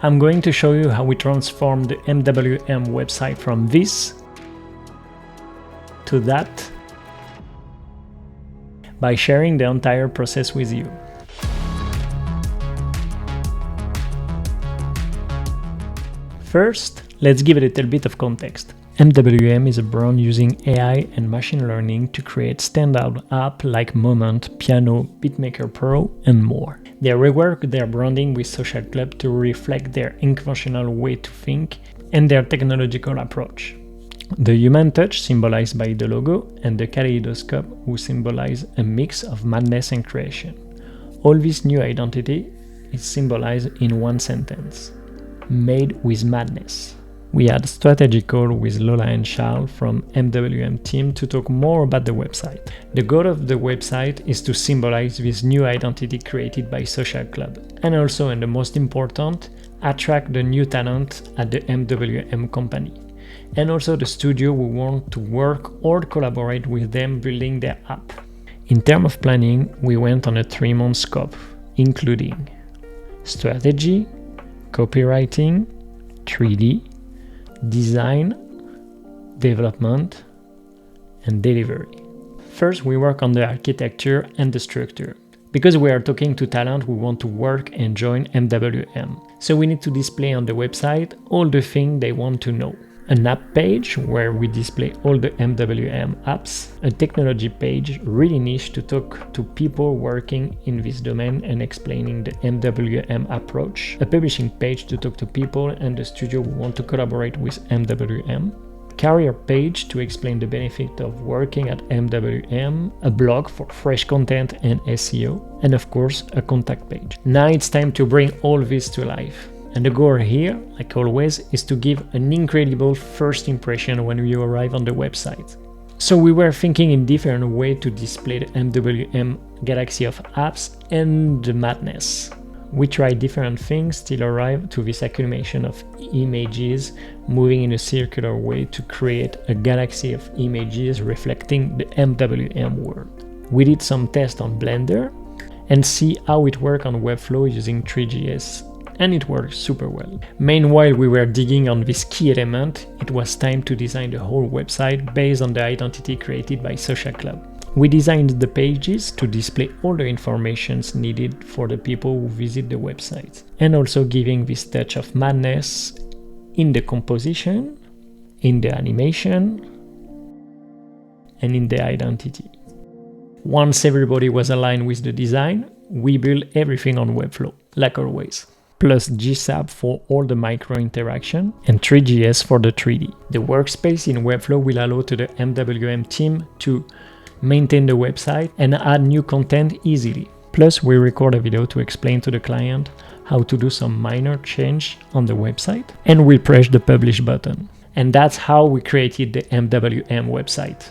I'm going to show you how we transform the MWM website from this to that by sharing the entire process with you. First, let's give it a little bit of context. MWM is a brand using AI and machine learning to create standout apps like Moment, Piano, Beatmaker Pro, and more. They rework their branding with Social Club to reflect their unconventional way to think and their technological approach. The human touch symbolized by the logo and the kaleidoscope who symbolize a mix of madness and creation. All this new identity is symbolized in one sentence: made with madness. We had a strategy call with Lola and Charles from MWM team to talk more about the website. The goal of the website is to symbolize this new identity created by Social Club, and also, and the most important, attract the new talent at the MWM company, and also the studio who want to work or collaborate with them building their app. In terms of planning, we went on a 3-month scope, including strategy, copywriting, 3D, design, development, and delivery. First, we work on the architecture and the structure. Because we are talking to talent who want to work and join MWM. So we need to display on the website all the things they want to know. An app page where we display all the MWM apps, a technology page really niche to talk to people working in this domain and explaining the MWM approach, a publishing page to talk to people and the studio who want to collaborate with MWM, career page to explain the benefit of working at MWM, a blog for fresh content and SEO, and of course a contact page. Now it's time to bring all this to life. And the goal here, like always, is to give an incredible first impression when you arrive on the website. So we were thinking in different ways to display the MWM galaxy of apps and the madness. We tried different things till arrive to this accumulation of images moving in a circular way to create a galaxy of images reflecting the MWM world. We did some tests on Blender and see how it worked on Webflow using 3GS. And it worked super well. Meanwhile, we were digging on this key element, it was time to design the whole website based on the identity created by Social Club. We designed the pages to display all the information needed for the people who visit the website, and also giving this touch of madness in the composition, in the animation, and in the identity. Once everybody was aligned with the design, we built everything on Webflow, like always, plus GSAP for all the micro interaction and 3GS for the 3D. The workspace in Webflow will allow to the MWM team to maintain the website and add new content easily. Plus, we record a video to explain to the client how to do some minor change on the website, and we'll press the publish button. And that's how we created the MWM website.